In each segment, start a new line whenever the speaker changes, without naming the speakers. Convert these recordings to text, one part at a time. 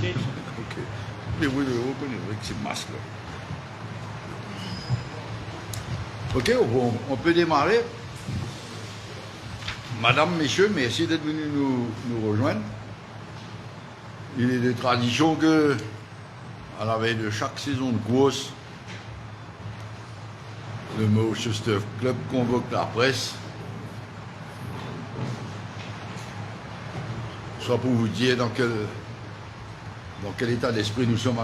Ok. Mais vous le reconnaîtrez que c'est masque là. Ok, on peut démarrer. Madame, messieurs, merci d'être venus nous rejoindre. Il est de tradition que, à la veille de chaque saison de course, le Manchester Club convoque la presse, soit pour vous dire dans quel état d'esprit nous sommes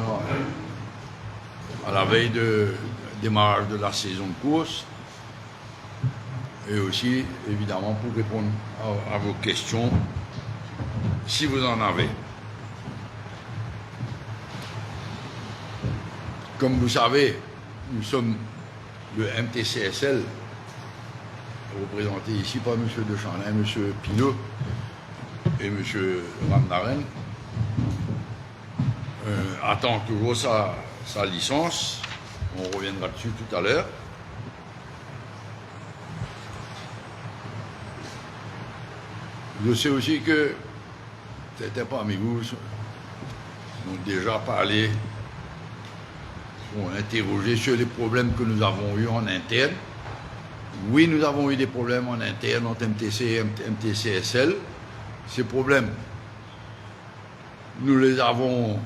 à la veille de démarrage de la saison de course, et aussi, évidemment, pour répondre à vos questions, si vous en avez. Comme vous savez, nous sommes le MTCSL, représenté ici par M. Decharnay, M. Pinault et M. Ramnaren, attend toujours sa licence. On reviendra dessus tout à l'heure. Je sais aussi que c'était parmi vous ont déjà parlé, ont interrogé sur les problèmes que nous avons eus en interne. Oui, nous avons eu des problèmes en interne entre MTC et MTCSL. Ces problèmes, nous les avons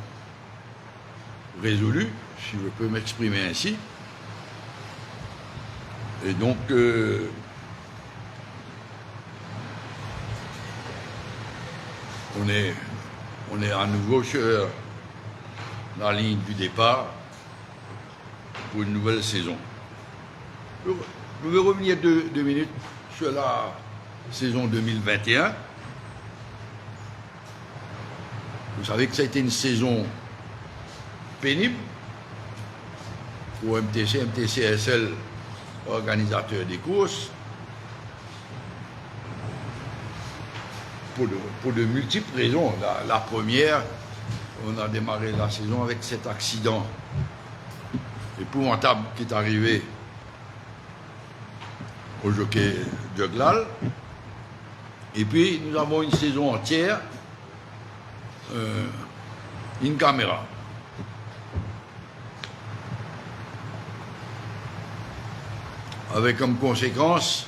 résolus, si je peux m'exprimer ainsi. Et donc, on est à nouveau sur la ligne du départ pour une nouvelle saison. Je vais revenir deux minutes sur la saison 2021. Vous savez que ça a été une saison pénible pour MTC, MTCSL, organisateur des courses, pour de multiples raisons. La première, on a démarré la saison avec cet accident épouvantable qui est arrivé au jockey Juglal. Et puis, nous avons une saison entière in camera. Avec comme conséquence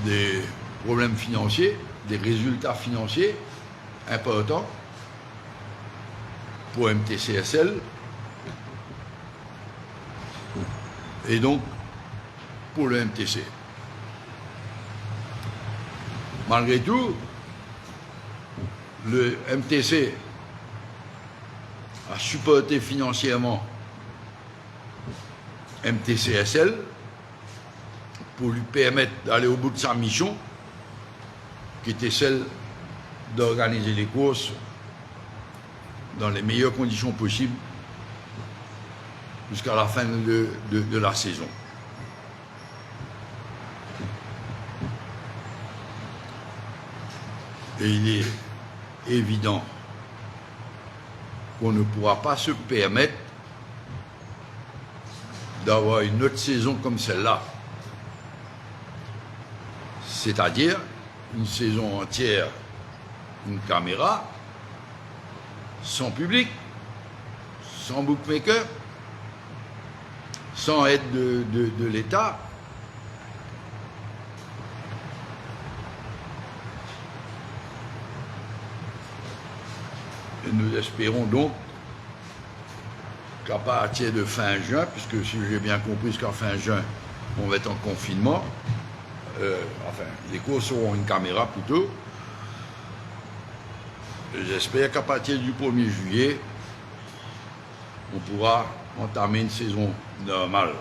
des problèmes financiers, des résultats financiers importants pour MTCSL et donc pour le MTC. Malgré tout, le MTC a supporté financièrement MTCSL pour lui permettre d'aller au bout de sa mission, qui était celle d'organiser les courses dans les meilleures conditions possibles jusqu'à la fin de la saison. Et il est évident qu'on ne pourra pas se permettre d'avoir une autre saison comme celle-là. C'est-à-dire une saison entière, une caméra, sans public, sans bookmaker, sans aide de l'État. Et nous espérons donc qu'à partir de fin juin, puisque si j'ai bien compris qu'à fin juin, on va être en confinement, les courses auront une caméra plutôt. J'espère qu'à partir du 1er juillet, on pourra entamer une saison normale.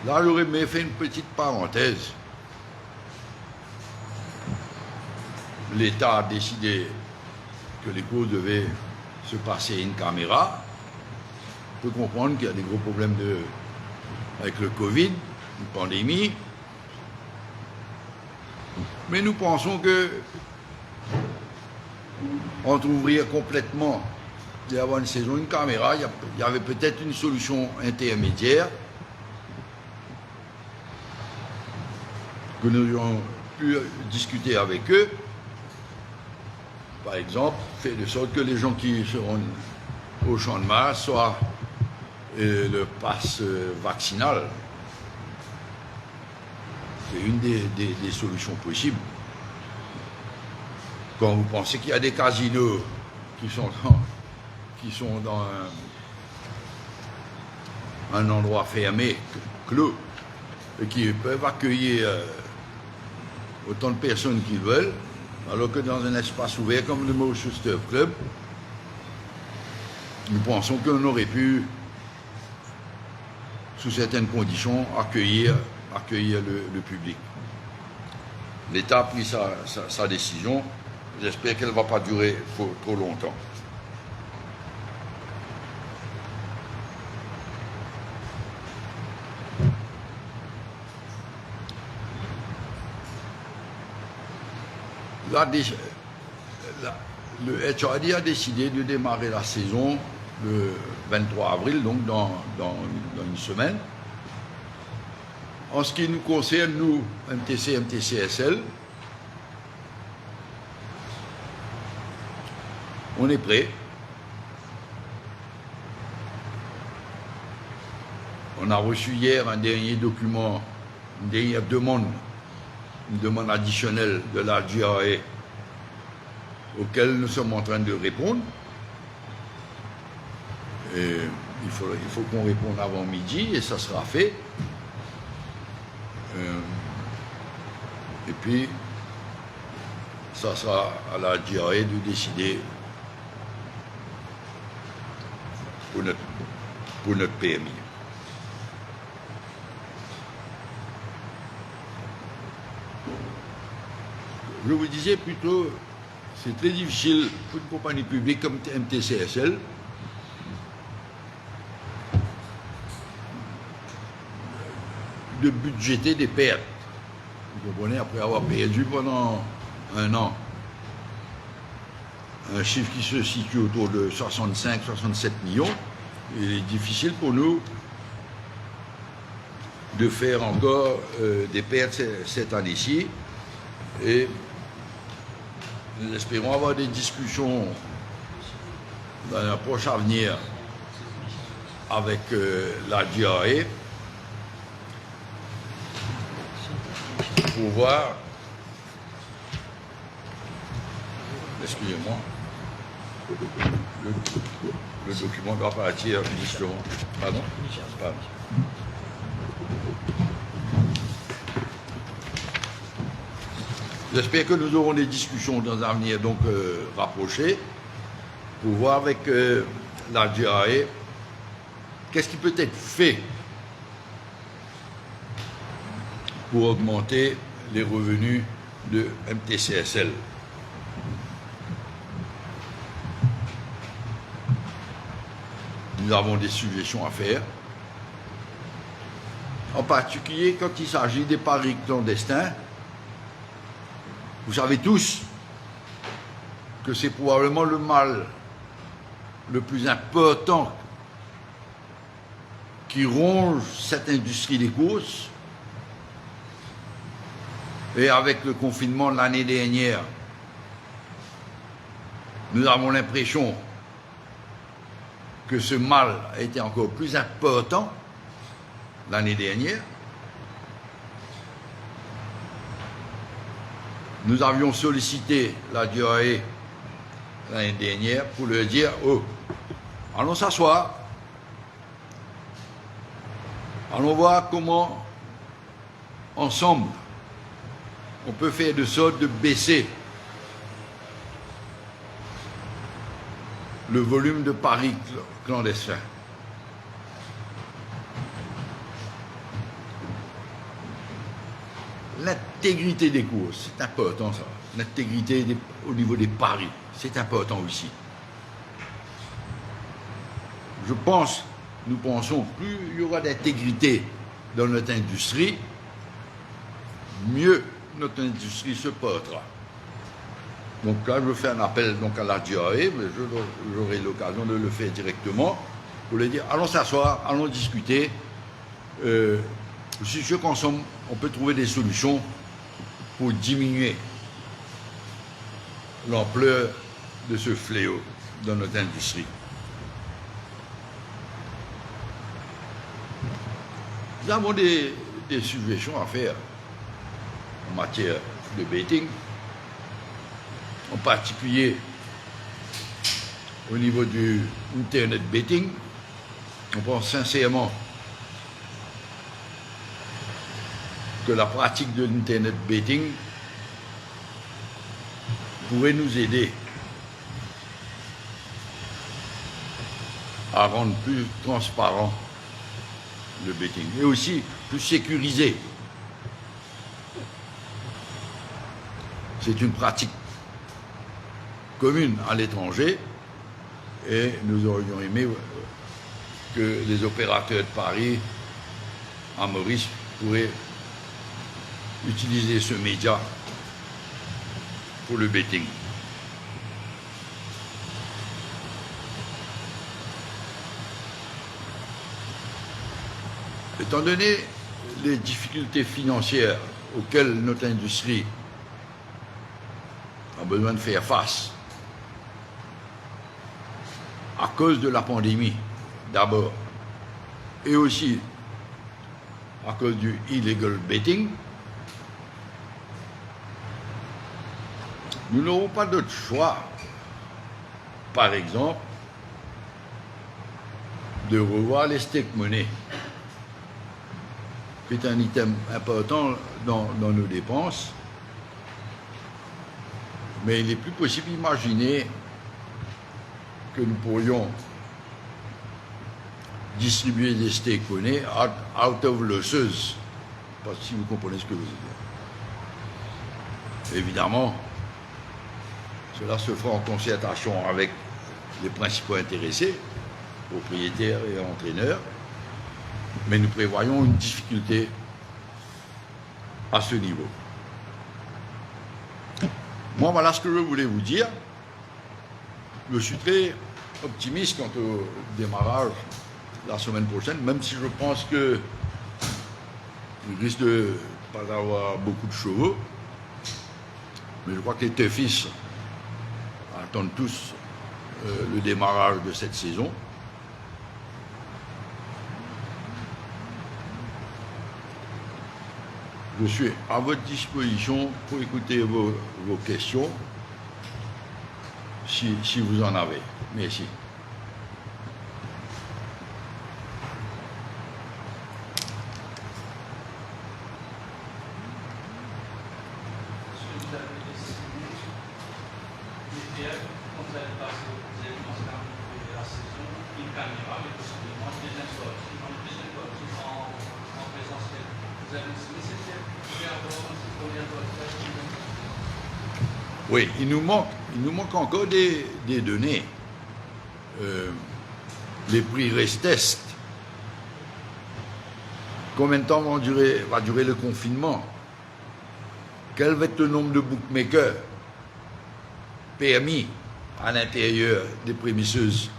Là, j'aurais même fait une petite parenthèse. L'État a décidé que les courses devaient se passer une caméra. On peut comprendre qu'il y a des gros problèmes avec le Covid, une pandémie. Mais nous pensons que entre ouvrir complètement et avoir une saison, une caméra, il y avait peut-être une solution intermédiaire que nous avons pu discuter avec eux, par exemple, faire de sorte que les gens qui seront au Champ de Mars soient le pass vaccinal. C'est une des solutions possibles. Quand vous pensez qu'il y a des casinos qui sont dans un endroit fermé, clos, et qui peuvent accueillir autant de personnes qu'ils veulent, alors que dans un espace ouvert comme le Manchester Club, nous pensons qu'on aurait pu, sous certaines conditions, accueillir le public. L'État a pris sa décision. J'espère qu'elle ne va pas durer trop longtemps. Le HRD a décidé de démarrer la saison le 23 avril, donc dans une semaine. En ce qui nous concerne, nous, MTC, MTCSL, on est prêt. On a reçu hier un dernier document, une dernière demande additionnelle de la GRA auquel nous sommes en train de répondre. Et il faut qu'on réponde avant midi et ça sera fait. Et puis, ça sera à la GRA de décider pour notre PMI. Je vous disais plutôt, c'est très difficile pour une compagnie publique comme MTCSL de budgéter des pertes. Vous comprenez, après avoir perdu pendant un an un chiffre qui se situe autour de 65-67 millions, il est difficile pour nous de faire encore des pertes cette année-ci. Et nous espérons avoir des discussions dans un proche avenir avec la GRA pour voir, excusez-moi, le document doit partir justement. Pardon? Pardon. J'espère que nous aurons des discussions dans un avenir donc rapproché pour voir avec la GRA qu'est-ce qui peut être fait pour augmenter les revenus de MTCSL. Nous avons des suggestions à faire, en particulier quand il s'agit des paris clandestins. Vous savez tous que c'est probablement le mal le plus important qui ronge cette industrie des courses. Et avec le confinement de l'année dernière, nous avons l'impression que ce mal a été encore plus important l'année dernière. Nous avions sollicité la GRA l'année dernière pour leur dire « Oh, allons s'asseoir, allons voir comment, ensemble, on peut faire de sorte de baisser le volume de paris clandestins. » L'intégrité des courses, c'est important ça. L'intégrité au niveau des paris, c'est important aussi. Nous pensons, plus il y aura d'intégrité dans notre industrie, mieux notre industrie se portera. Donc là, je fais un appel donc, à la GRA, mais j'aurai l'occasion de le faire directement, pour leur dire, allons s'asseoir, allons discuter. Si je consomme, on peut trouver des solutions pour diminuer l'ampleur de ce fléau dans notre industrie. Nous avons des suggestions à faire en matière de betting, en particulier au niveau du Internet betting. On pense sincèrement que la pratique de l'Internet betting pourrait nous aider à rendre plus transparent le betting et aussi plus sécurisé. C'est une pratique commune à l'étranger et nous aurions aimé que les opérateurs de paris à Maurice pourraient utiliser ce média pour le betting. Étant donné les difficultés financières auxquelles notre industrie a besoin de faire face, à cause de la pandémie d'abord, et aussi à cause du illegal betting, nous n'aurons pas d'autre choix, par exemple, de revoir les stake monnaies, qui est un item important dans nos dépenses. Mais il est plus possible d'imaginer que nous pourrions distribuer des stake monnaies out of losses. Je ne sais pas si vous comprenez ce que je veux dire. Évidemment, cela se fera en concertation avec les principaux intéressés, propriétaires et entraîneurs, mais nous prévoyons une difficulté à ce niveau. Moi, voilà ce que je voulais vous dire. Je suis très optimiste quant au démarrage la semaine prochaine, même si je pense que il risque de pas avoir beaucoup de chevaux. Mais je crois que les Toughys attendent tous le démarrage de cette saison. Je suis à votre disposition pour écouter vos questions, si vous en avez. Merci. Oui, il nous manque encore des données. Les prix restent. Combien de temps va durer le confinement? Quel va être le nombre de bookmakers permis à l'intérieur des prémisseuses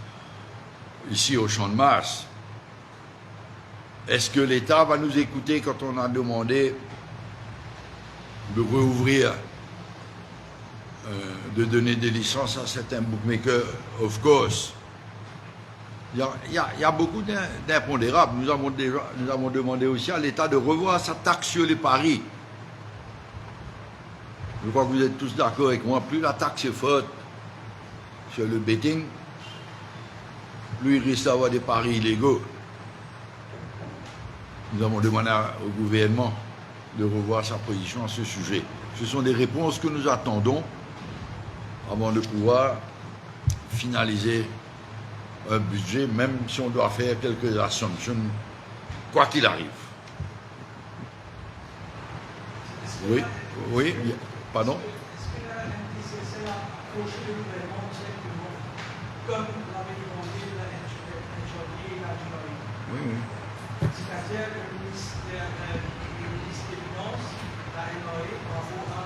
ici au Champ de Mars? Est-ce que l'État va nous écouter quand on a demandé de rouvrir, de donner des licences à certains bookmakers? Of course. Il y a beaucoup d'impondérables. Nous avons demandé aussi à l'État de revoir sa taxe sur les paris. Je crois que vous êtes tous d'accord avec moi. Plus la taxe est forte sur le betting, plus il risque d'avoir des paris illégaux. Nous avons demandé au gouvernement de revoir sa position à ce sujet. Ce sont des réponses que nous attendons avant de pouvoir finaliser un budget, même si on doit faire quelques assumptions, quoi qu'il arrive. Oui, oui, pardon?
Est-ce que la NTCC a approché le gouvernement directement, comme l'avait demandé la NJOI et la JOI?
Oui, oui.
C'est-à-dire que le ministère des Finances, la NOI, par rapport à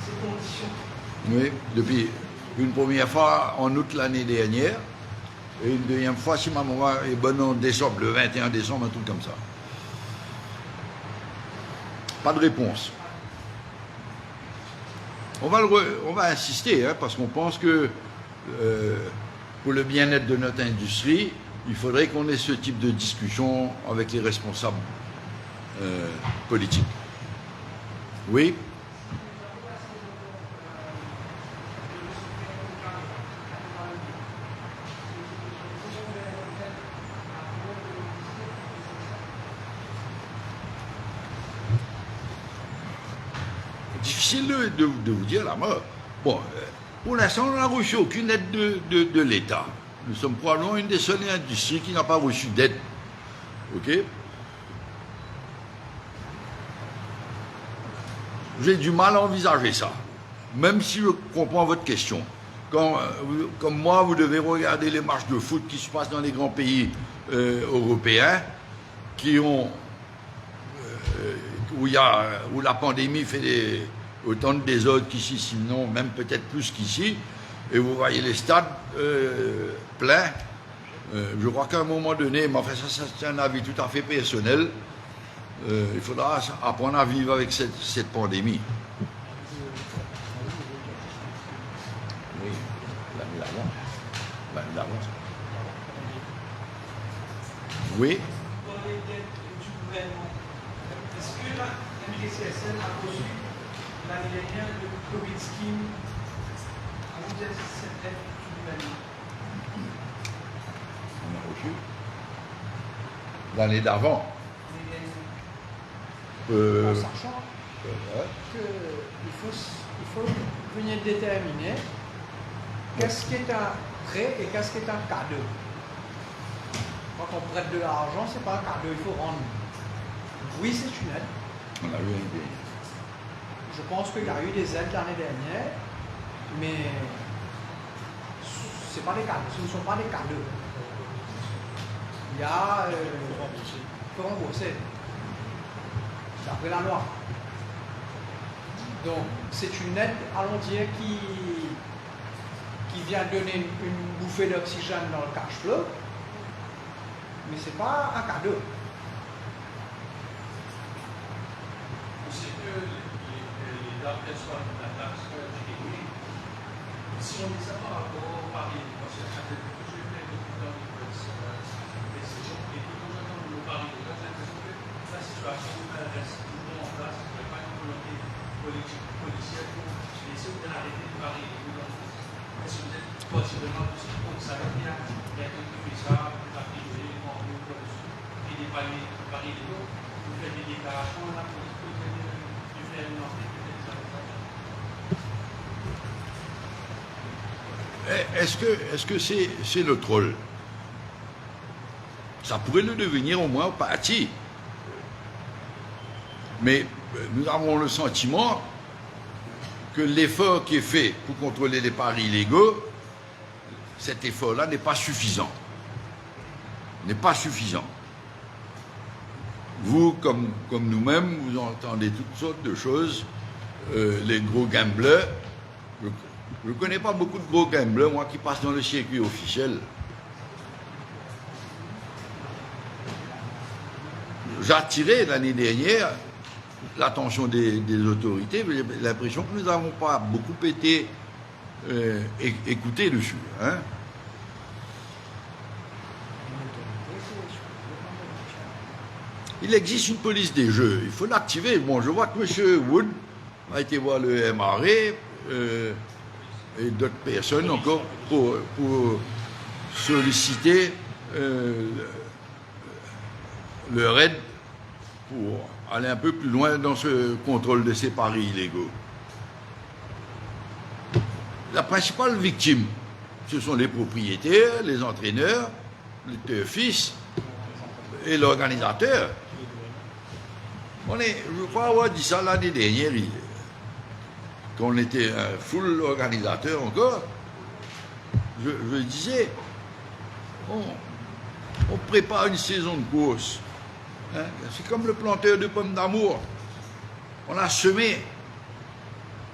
ces conditions.
Oui, depuis une première fois en août l'année dernière, et une deuxième fois, si ma mémoire est bonne, en décembre, le 21 décembre, un truc comme ça. Pas de réponse. On va insister, hein, parce qu'on pense que pour le bien-être de notre industrie, il faudrait qu'on ait ce type de discussion avec les responsables politiques. Oui. Difficile de vous dire la mort. Bon, pour l'instant, on n'a reçu aucune aide de l'État. Nous sommes probablement une des seules industries qui n'a pas reçu d'aide. OK? J'ai du mal à envisager ça, même si je comprends votre question. Comme moi, vous devez regarder les matchs de foot qui se passent dans les grands pays européens, où la pandémie fait autant de désordre qu'ici, sinon même peut-être plus qu'ici, et vous voyez les stades pleins. Je crois qu'à un moment donné, mais enfin ça c'est un avis tout à fait personnel, il faudra apprendre à vivre avec cette pandémie. Oui, l'année d'avant. Oui.
Dans les dettes du gouvernement, est-ce que la MDCSL a reçu l'année dernière le Covid Scheme à vous dire cette aide du gouvernement?
On a reçu l'année d'avant.
En sachant qu'il faut venir déterminer qu'est-ce qui est un prêt et qu'est-ce qui est un cadeau. Quand on prête de l'argent, ce n'est pas un cadeau, il faut rendre. Oui, c'est une aide.
On a eu une idée.
Je pense qu'il y a eu des aides l'année dernière, mais ce ne sont pas des cadeaux. Il y a... il faut rembourser. D'après la loi. Donc, c'est une aide, allons dire, qui vient donner une bouffée d'oxygène dans le cash flow, mais ce n'est pas un cadeau.
C'est que l'État perçoit la taxe GDP. Si on met ça par rapport au Paris, parce que ça fait que je fais depuis dans les presse, et c'est gens qui écoutent aujourd'hui le Paris, j'ai l'impression que la situation reste toujours en place, il n'y a pas une volonté politique, policière pour laisser arrêter de Paris. Est-ce que vous êtes possiblement contre ça? Il y a quelqu'un qui fait ça, qui va priver, qui n'est pas Paris les autres, vous faites des déclarations, la police peut faire une enquête, peut-être ça.
Est-ce que c'est le troll? Ça pourrait le devenir au moins en partie. Mais nous avons le sentiment que l'effort qui est fait pour contrôler les paris illégaux, cet effort-là n'est pas suffisant. N'est pas suffisant. Vous, comme nous-mêmes, vous entendez toutes sortes de choses. Les gros gamblers, je ne connais pas beaucoup de gros gamblers, moi, qui passent dans le circuit officiel. J'ai attiré l'année dernière l'attention des autorités. J'ai l'impression que nous n'avons pas beaucoup été écoutés dessus. Hein. Il existe une police des jeux, il faut l'activer. Bon, je vois que M. Wood a été voir le MRA et d'autres personnes encore pour solliciter le RAID pour aller un peu plus loin dans ce contrôle de ces paris illégaux. La principale victime, ce sont les propriétaires, les entraîneurs, les turfistes et l'organisateur. Je crois avoir dit ça l'année dernière, quand on était un full organisateur encore. Je disais, on prépare une saison de course. Hein, c'est comme le planteur de pommes d'amour. On a semé,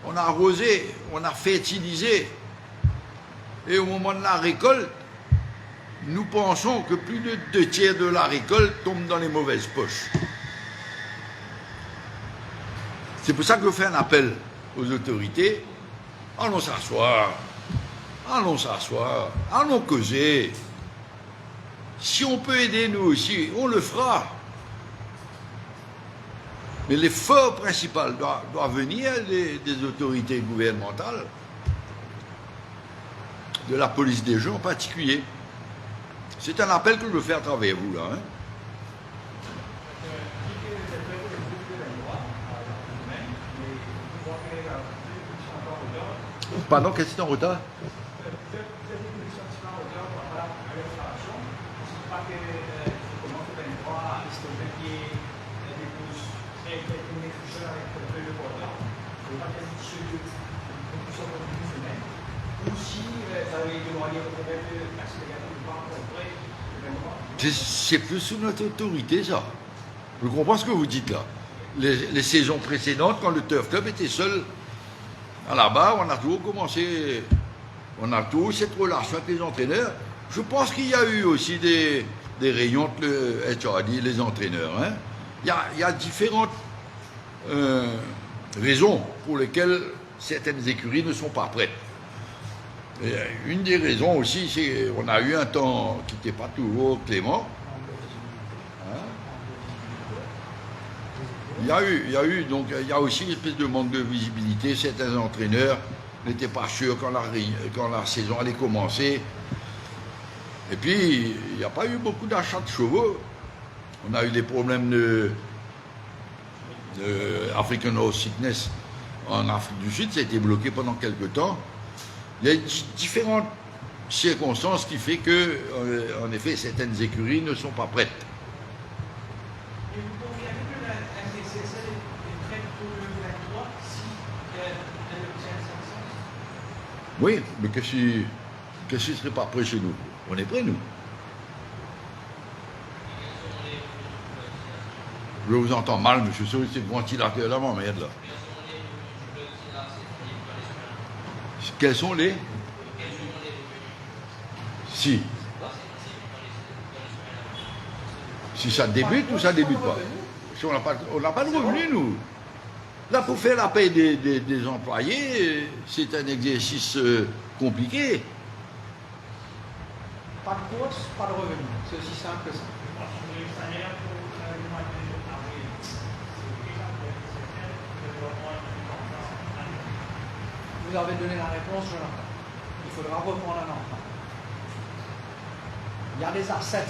on a arrosé, on a fertilisé. Et au moment de la récolte, nous pensons que plus de 2/3 de la récolte tombe dans les mauvaises poches. C'est pour ça que je fais un appel aux autorités allons s'asseoir, allons causer. Si on peut aider nous aussi, on le fera. Mais l'effort principal doit venir des autorités gouvernementales, de la police des jeux en particulier. C'est un appel que je veux faire à travers vous, là. Hein. Pardon, qu'est-ce que c'est en retard? C'est plus sous notre autorité, ça. Je comprends ce que vous dites là. Les saisons précédentes, quand le Turf Club était seul à la barre, on a toujours commencé, on a toujours cette relation avec les entraîneurs. Je pense qu'il y a eu aussi des réunions entre le HRD et les entraîneurs. Hein. Il y a différentes raisons pour lesquelles certaines écuries ne sont pas prêtes. Et une des raisons aussi, c'est qu'on a eu un temps qui n'était pas toujours clément. Hein? Il y a aussi une espèce de manque de visibilité. Certains entraîneurs n'étaient pas sûrs quand la saison allait commencer. Et puis, il n'y a pas eu beaucoup d'achats de chevaux. On a eu des problèmes de African Horse Sickness en Afrique du Sud. Ça a été bloqué pendant quelques temps. Il y a différentes circonstances qui font que, en effet, certaines écuries ne sont pas prêtes.
Et vous confirmez que la MDCSL est prête pour le 23 si elle obtient sa licence?
Oui, mais qu'est-ce qui ne serait pas prêt chez nous? On est prêts, nous. Je vous entends mal, monsieur, c'est le ventilateur là, mon merde, là. Quels sont les? Si ça débute ou ça débute pas. Si on n'a pas de revenus, nous. Là, pour faire la paie des employés, c'est un exercice compliqué.
Pas de course, pas de revenus. C'est aussi simple que ça. Vous avez donné la réponse, Jonathan. Il faudra reprendre un emprunt. Il y a des assets.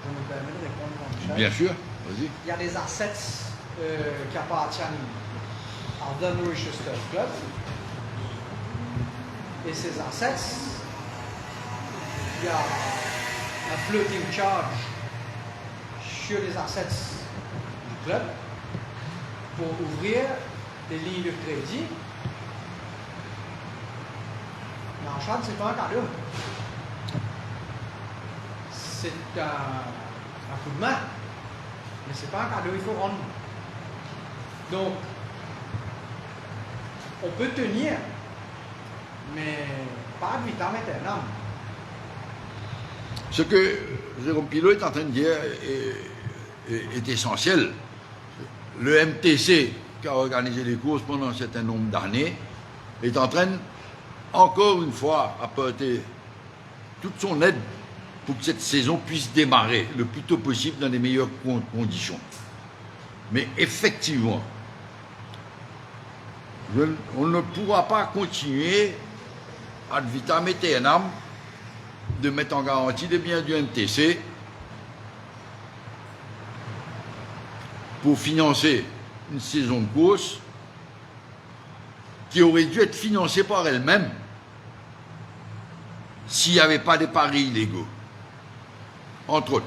Je me permets de répondre, mon cher.
Bien sûr, vas-y.
Il y a des assets qui appartiennent à The Mauritius Turf Club. Et ces assets, il y a un floating charge sur les assets du club pour ouvrir des lignes de crédit. L'achat, ce n'est pas un cadeau. C'est un coup de main. Mais ce n'est pas un cadeau, il faut rendre. Donc, on peut tenir, mais pas ad vitam aeternam.
Ce que Jérôme Pilot est en train de dire est essentiel. Le MTC, qui a organisé les courses pendant un certain nombre d'années, est en train, encore une fois, apporter toute son aide pour que cette saison puisse démarrer le plus tôt possible dans les meilleures conditions. Mais effectivement, on ne pourra pas continuer ad vitam aeternam de mettre en garantie les biens du MTC pour financer une saison de course qui aurait dû être financée par elle-même s'il n'y avait pas des paris illégaux, entre autres.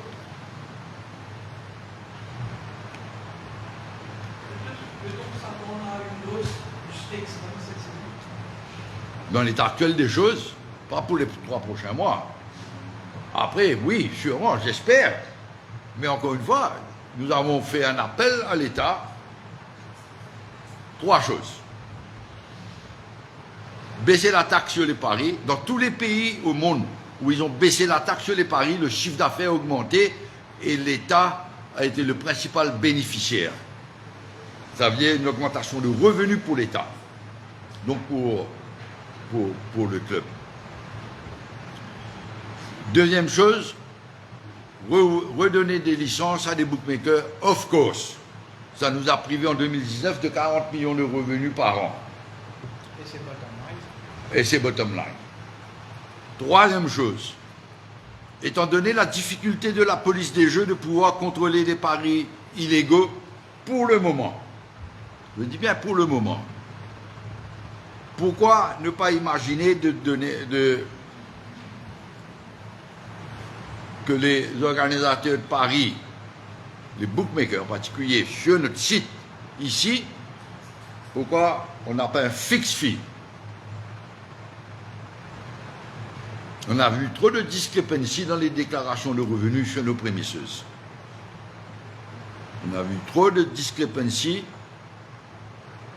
Dans l'état actuel des choses, pas pour les 3 prochains mois. Après, oui, sûrement, j'espère. Mais encore une fois, nous avons fait un appel à l'État. 3 choses. Baisser la taxe sur les paris. Dans tous les pays au monde où ils ont baissé la taxe sur les paris, le chiffre d'affaires a augmenté et l'État a été le principal bénéficiaire. Ça veut dire une augmentation de revenus pour l'État. donc pour le club. Deuxième chose, redonner des licences à des bookmakers, of course. Ça nous a privé en 2019 de 40 millions de revenus par an.
Et c'est bottom line.
Et c'est bottom line. Troisième chose, étant donné la difficulté de la police des jeux de pouvoir contrôler des paris illégaux pour le moment, je dis bien pour le moment, pourquoi ne pas imaginer que les organisateurs de paris, les bookmakers en particulier, sur notre site ici, pourquoi on n'a pas un fixed fee? On a vu trop de discrepancies dans les déclarations de revenus sur nos prémisseuses. On a vu trop de discrepancies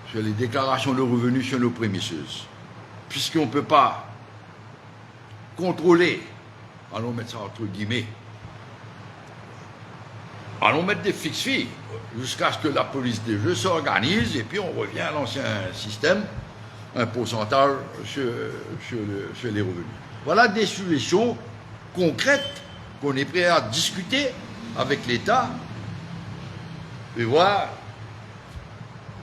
sur les déclarations de revenus sur nos prémisseuses. Puisqu'on ne peut pas contrôler, allons mettre ça entre guillemets, allons mettre des fixes fees jusqu'à ce que la police des jeux s'organise et puis on revient à l'ancien système, un pourcentage sur les revenus. Voilà des solutions concrètes qu'on est prêt à discuter avec l'État et voir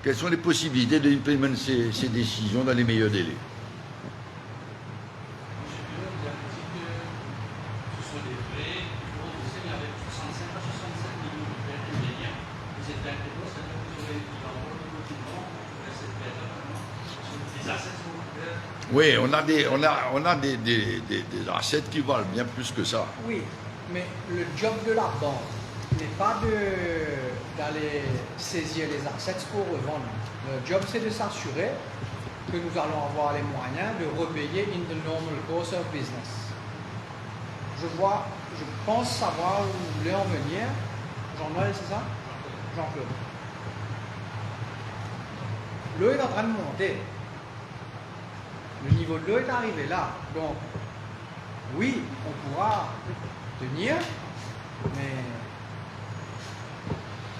quelles sont les possibilités d'implémenter ces décisions dans les meilleurs délais. Oui, on a des assets qui valent bien plus que ça.
Oui, mais le job de la banque n'est pas d'aller saisir les assets pour revendre. Le job, c'est de s'assurer que nous allons avoir les moyens de repayer in the normal course of business. Je pense savoir où vous voulez en venir. Jean-Noël, c'est ça? Jean-Claude. L'eau est en train de monter. Le niveau de l'eau est arrivé là. Donc, oui, on pourra tenir, mais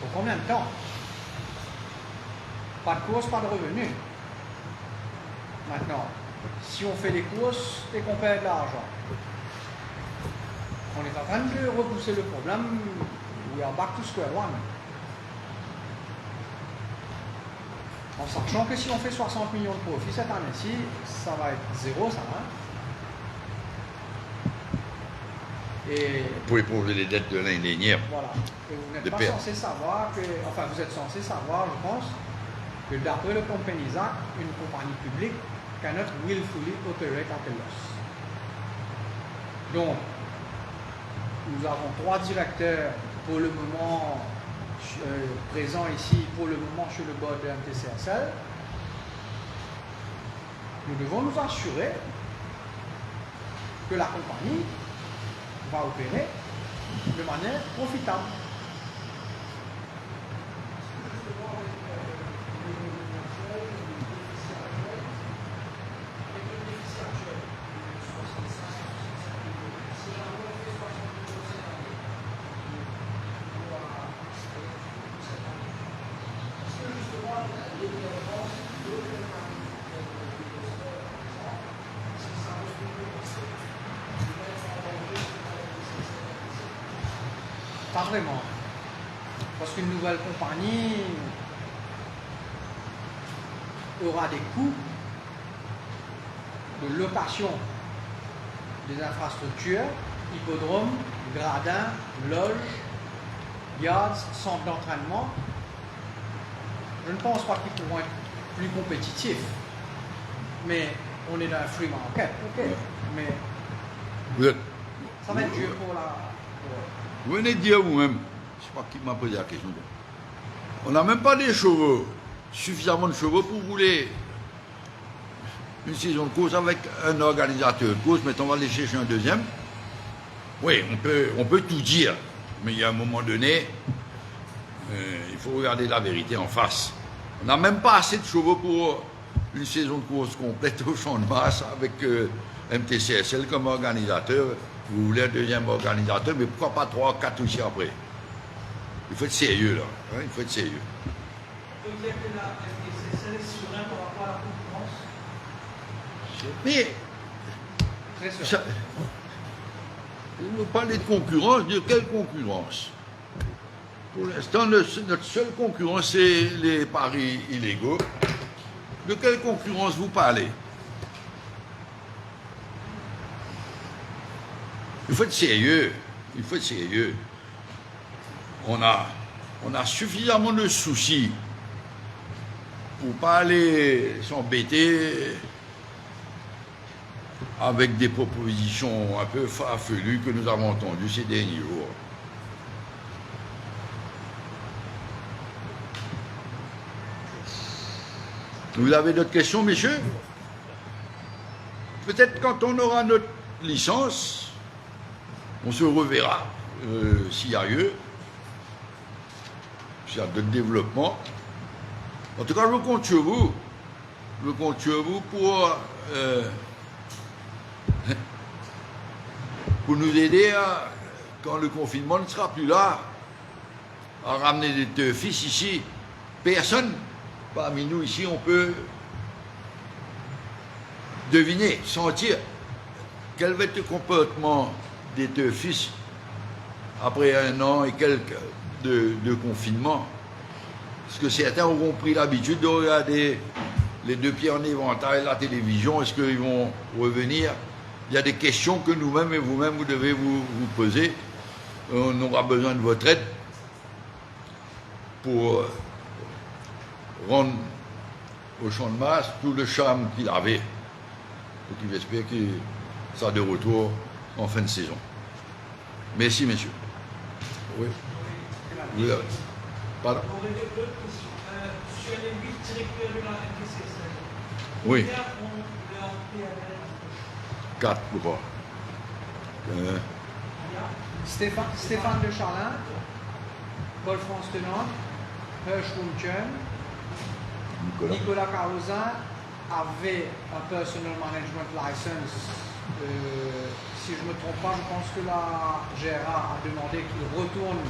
pour combien de temps? Pas de course, pas de revenus. Maintenant, si on fait des courses et qu'on perd de l'argent, on est en train de repousser le problème. We are back to square one. En sachant que si on fait 60 millions de profits cette année-ci, ça va être zéro, ça. Hein? Et
vous pouvez prouver les dettes de l'année dernière.
Voilà. Et vous n'êtes pas censé savoir que, enfin, vous êtes censé savoir, je pense, que d'après le Companies Act, une compagnie publique cannot willfully operate at a loss. Donc, nous avons 3 directeurs pour le moment présents ici, pour le moment sur le board de MTCSL. Nous devons nous assurer que la compagnie va opérer de manière profitable. Pas vraiment. Parce qu'une nouvelle compagnie aura des coûts de location des infrastructures, hippodromes, gradins, loges, yards, centres d'entraînement. Je ne pense pas qu'ils pourront être plus compétitifs. Mais on est dans un free market, ok. Mais ça va être dur pour la...
Vous venez de dire vous-même, je ne sais pas qui m'a posé la question. On n'a même pas des chevaux, suffisamment de chevaux pour rouler une saison de course avec un organisateur de course, mais on va aller chercher un deuxième. Oui, on peut tout dire, mais il y a un moment donné, il faut regarder la vérité en face. On n'a même pas assez de chevaux pour une saison de course complète au champ de masse avec MTCSL comme organisateur. Vous voulez un deuxième organisateur, mais pourquoi pas 3, 4 aussi après? Il faut être sérieux là, hein, il faut être sérieux.
On peut dire que la MTCSL est serein par rapport à la concurrence.
Mais
Très sûr.
ça, vous parlez de concurrence, de quelle concurrence? Pour l'instant, notre seule concurrence, c'est les paris illégaux. De quelle concurrence vous parlez? Il faut être sérieux. Il faut être sérieux. On a suffisamment de soucis pour pas aller s'embêter avec des propositions un peu farfelues que nous avons entendues ces derniers jours. Vous avez d'autres questions, messieurs? Peut-être quand on aura notre licence, on se reverra s'il y a lieu, s'il y a d'autres développements. En tout cas, je compte sur vous. Je compte sur vous pour nous aider quand le confinement ne sera plus là, à ramener des fils ici. Personne parmi nous ici, on peut deviner, sentir quel va être le comportement des deux fils après 1 an et quelques de confinement. Parce que certains auront pris l'habitude de regarder les 2 pieds en éventail, la télévision. Est-ce qu'ils vont revenir? Il y a des questions que nous-mêmes et vous-même, vous devez vous poser. On aura besoin de votre aide pour rendre au Champ de Mars tout le charme qu'il avait. Donc j'espère qu'il sera de retour en fin de saison. Merci, messieurs. Oui. Oui. Pardon.
On aurait d'autres questions. Sur les 8 directeurs de la MTCSL,
Oui.
combien ont leur PNL?
4, je crois.
Stéphane de Charlin, Paul-France Tenant, Hirsch Wumchen, Nicolas Carlozin avait un Personal Management License. Si je ne me trompe pas, je pense que la GRA a demandé qu'il retourne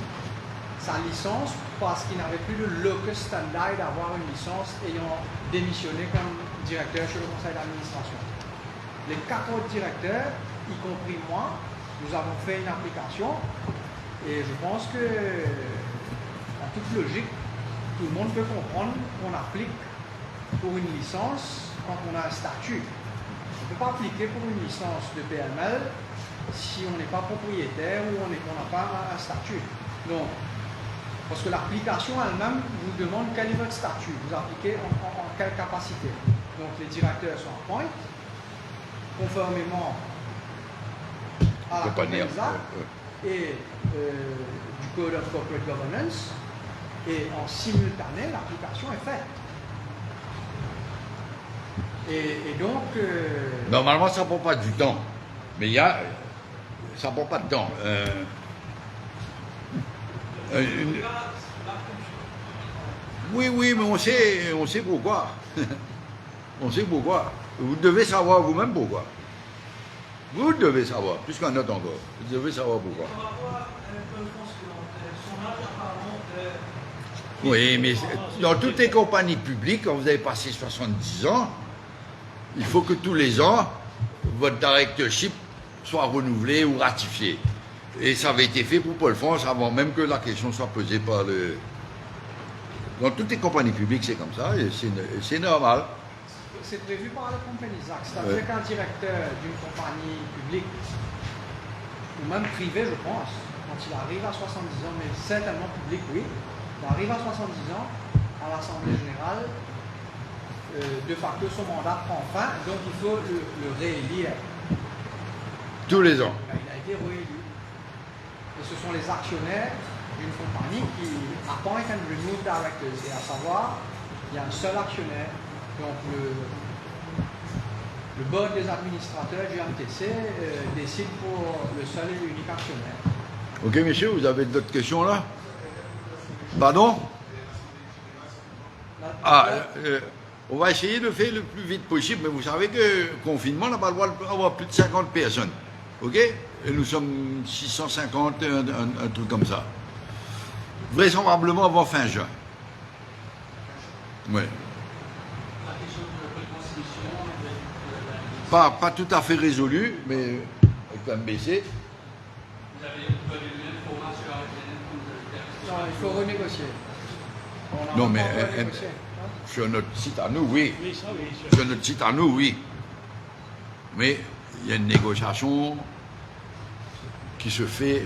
sa licence parce qu'il n'avait plus le locus standard d'avoir une licence ayant démissionné comme directeur chez le conseil d'administration. Les 4 autres directeurs, y compris moi, nous avons fait une application et je pense que, en toute logique, tout le monde peut comprendre qu'on applique pour une licence quand on a un statut. On ne peut pas appliquer pour une licence de PML si on n'est pas propriétaire ou on n'a pas un statut. Donc, parce que l'application elle-même vous demande quel est votre statut, vous appliquez en quelle capacité. Donc les directeurs sont en point, conformément à la
Compagnie,
Companies Act et du Code of Corporate Governance, et en simultané, l'application est faite. Et donc...
Normalement, ça ne prend pas du temps. Mais ça ne prend pas de temps. Oui, mais on sait pourquoi. On sait pourquoi. Vous devez savoir vous-même pourquoi. Vous devez savoir, plus qu'un autre encore. Vous devez savoir pourquoi.
Par rapport à Paul-France Tenant, son âge apparemment...
Oui, mais dans toutes les compagnies publiques, quand vous avez passé 70 ans, il faut que tous les ans, votre directorship soit renouvelé ou ratifié. Et ça avait été fait pour Paul-France avant même que la question soit posée par le... Dans toutes les compagnies publiques, c'est comme ça, et c'est normal.
C'est prévu par le Companies Act. C'est-à-dire qu'un directeur d'une compagnie publique, ou même privée, je pense, quand il arrive à 70 ans, mais certainement public, oui, il arrive à 70 ans, à l'Assemblée Générale, de facto son mandat prend fin, donc il faut le réélire.
Tous les ans.
Il a été réélu. Et ce sont les actionnaires d'une compagnie qui appoint and remove directors. Et à savoir, il y a un seul actionnaire. Donc le board des administrateurs du MTC décide pour le seul et l'unique actionnaire.
Ok, messieurs, vous avez d'autres questions là? Pardon? On va essayer de le faire le plus vite possible, mais vous savez que confinement, on n'a pas le droit d'avoir plus de 50 personnes. Ok? Et nous sommes 650, un truc comme ça. Vraisemblablement avant fin juin. Oui.
La question que je peux considérer discussion avec la
Pas tout à fait résolu, mais avec l'MBC.
Vous avez eu l'information avec les
Non, il faut renégocier. On a
Non,
encore
mais,
renégocié, hein.
Sur notre site à nous, oui.
Oui, ça oui.
Sur notre site à nous, oui. Mais il y a une négociation qui se fait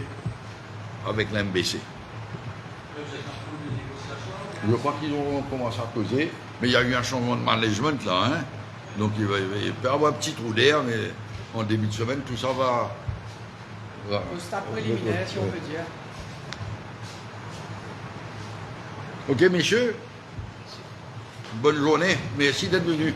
avec l'MBC.
Vous êtes en cours de négociation.
Je crois qu'ils ont commencé à causer, mais il y a eu un changement de management là. Hein. Donc il peut y avoir un petit trou d'air, mais en début de semaine, tout ça va.
Au stade préliminaire, si on veut dire.
Ok, messieurs. Bonne journée. Merci d'être venus.